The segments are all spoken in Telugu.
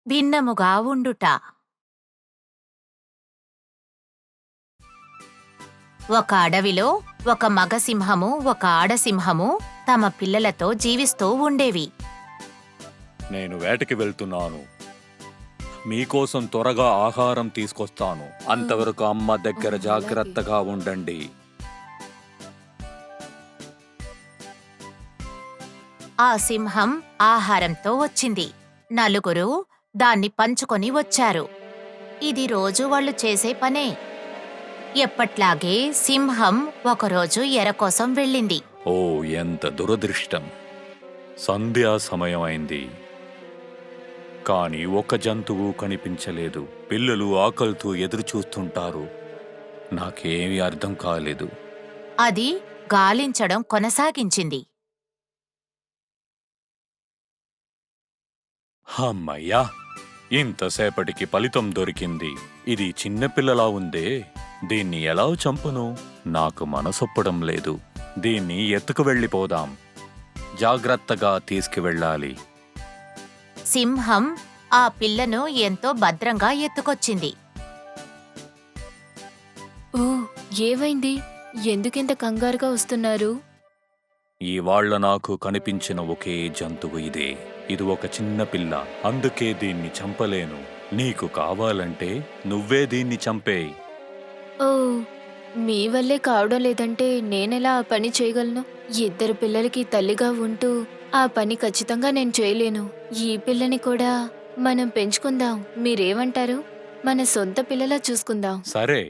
భిన్నముగా ఉండుట. ఒక అడవిలో ఒక మగ సింహము ఒక ఆడసింహము తమ పిల్లలతో జీవిస్తూ ఉండేవి. నేను వేటకి వెళ్తున్నాను. మీకోసం త్వరగా ఆహారం తీసుకొస్తాను. అంతవరకు అమ్మ దగ్గర జాగ్రత్తగా ఉండండి. ఆ సింహం ఆహారంతో వచ్చింది. నలుగురు దాన్ని పంచుకొని వచ్చారు. ఇది రోజు వాళ్ళు చేసే పనే. ఎప్పట్లాగే సింహం ఒకరోజు ఎర కోసం వెళ్ళింది. ఓ, ఎంత దురదృష్టం! సంధ్యా సమయం అయింది, కాని ఒక్క జంతువు కనిపించలేదు. పిల్లలు ఆకలితో ఎదురుచూస్తుంటారు. నాకేమీ అర్థం కాలేదు. అది గాలించడం కొనసాగించింది. అమ్మయ్యా, ఇంతసేపటికి ఫలితం దొరికింది. ఇది చిన్నపిల్లలా ఉందే, దీన్ని ఎలా చంపను? నాకు మనసొప్పడం లేదు. దీన్ని ఎత్తుకు వెళ్ళిపోదాం. జాగ్రత్తగా తీసుకువెళ్ళాలి. సింహం ఆ పిల్లను ఎంతో భద్రంగా ఎత్తుకొచ్చింది. ఓ, ఏమైంది? ఎందుకింత కంగారుగా వస్తున్నారు? ఇవాళ్ల నాకు కనిపించిన ఒకే జంతువు ఇదే. ఇది ఒక చిన్న పిల్ల, అందుకే దీన్ని చంపలేను. నీకు కావాలంటే నువ్వే దీన్ని చంపేయ్. ఓ, మీ వల్లే కావడం లేదంటే నేనెలా ఆ పని చేయగలను? ఇద్దరు పిల్లలకి తల్లిగా ఉంటూ ఆ పని ఖచ్చితంగా నేను చేయలేను. ఈ పిల్లని కూడా మనం పెంచుకుందాం. మీరేమంటారు? మన సొంత పిల్లలా చూసుకుందాం. సరే,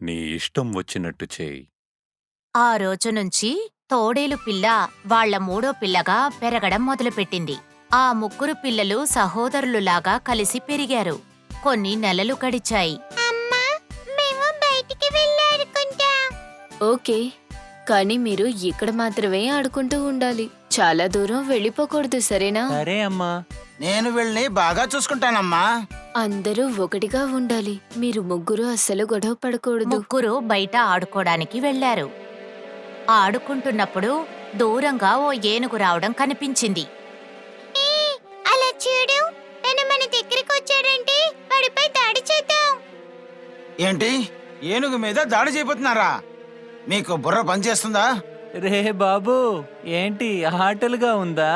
నీ ఇష్టం వచ్చినట్టు చేయి. ఆ రోజు నుంచి తోడేలు పిల్ల వాళ్ల మూడో పిల్లగా పెరగడం మొదలుపెట్టింది. ఆ ముగ్గురు పిల్లలు సహోదరులులాగా కలిసి పెరిగారు. కొన్ని నెలలు గడిచాయి. ఓకే, కానీ మీరు ఇక్కడ మాత్రమే ఆడుకుంటూ ఉండాలి. చాలా దూరం వెళ్ళిపోకూడదు, సరేనా? సరే అమ్మా. నేను వెళ్ళి బాగా చూసుకుంటానమ్మా. అందరూ ఒకటిగా ఉండాలి. మీరు ముగ్గురు అస్సలు గొడవ పడకూడదు. ముగ్గురు బయట ఆడుకోవడానికి వెళ్లారు. ఆడుకుంటున్నప్పుడు దూరంగా ఓ ఏనుగు రావడం కనిపించింది. అలా చూడు, తను మన దగ్గరికి వచ్చాడంటే వాడిపై దాడి చేద్దాం. ఏంటి, ఏనుగు మీద దాడి చేయబోతున్నారా? మీకు బుర్ర పనిచేస్తుందా? రే బాబు, ఏంటి ఆటలుగా ఉందా?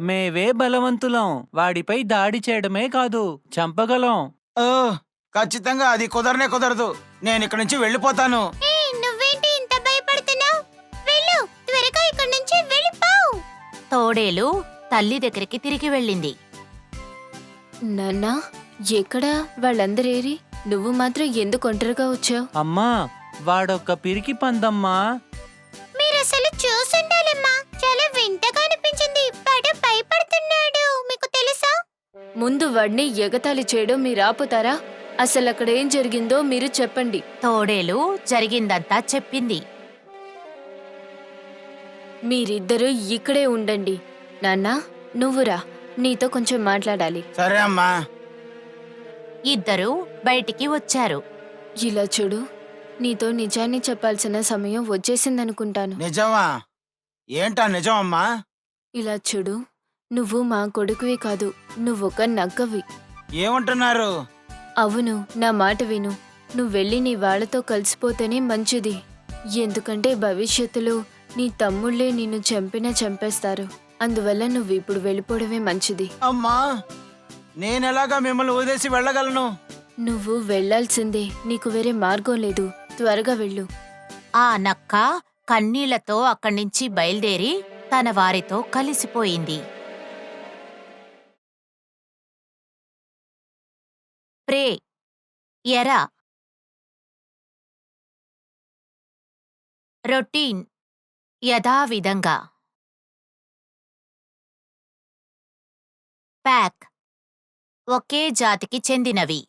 మేవే బలవంతులం. వాడిపై దాడి చేయడమే కాదు, చంపగలం. ఓ, ఖచ్చితంగా అది కుదరదు. నేను ఇక్కడి నుంచి వెళ్ళిపోతాను. నువ్వేంటి ఇంత భయపడుతున్నావు? వెళ్ళు, త్వరగా ఇక్కడి నుంచి వెళ్ళిపో. తోడేలు తల్లి దగ్గరికి తిరిగి వెళ్ళింది. నాన్నా, ఎక్కడా వాళ్ళందరేరి? నువ్వు మాత్రం ఎందుకు ఒంటరిగా వచ్చావు? అమ్మా, వాడొక్క పిరికి పందమ్మా. మీరసలు చూసుండాలమ్మా, చాలా వింతగా అనిపించింది. వాడు భయపడుతున్నాడు, మీకు తెలుసా? ముందు వాడిని ఎగతాళి చేయడం మీరు ఆపుతారా? అసలు అక్కడ ఏం జరిగిందో మీరు చెప్పండి. తోడేలు జరిగిందంతా చెప్పింది. మీరిద్దరూ ఇక్కడే ఉండండి. నాన్నా, నువ్వురా, నీతో కొంచెం మాట్లాడాలి. సరే అమ్మా. ఇద్దరూ బయటికి వచ్చారు. ఇలా చూడు, నీతో నిజాన్ని చెప్పాల్సిన సమయం వచ్చేసిందనుకుంటాను. నిజమా? ఏంటా నిజం అమ్మా? ఇలా చూడు, నువ్వు మా కొడుకువి కాదు, నువ్వొక నక్కవి. ఏమంటున్నారు? అవును, నా మాట విను. నువ్వెళ్ళి నీ వాళ్లతో కలిసిపోతేనే మంచిది. ఎందుకంటే భవిష్యత్తులో నీ తమ్ముళ్లే నిన్ను చంపేస్తారు. అందువల్ల నువ్విప్పుడు వెళ్ళిపోవడమే మంచిది. అమ్మా, నేనెలాగా మిమ్మల్ని వదిలేసి వెళ్ళగలను? నువ్వు వెళ్లాల్సిందే, నీకు వేరే మార్గం లేదు. త్వరగా వెళ్ళు. ఆ నక్క కన్నీళ్లతో అక్కడ్నించి బయలుదేరి తన వారితో కలిసిపోయింది. ప్రే, ఎర, రొటీన్ యథావిధంగా. ప్యాక్ ఒకే జాతికి చెందినవి.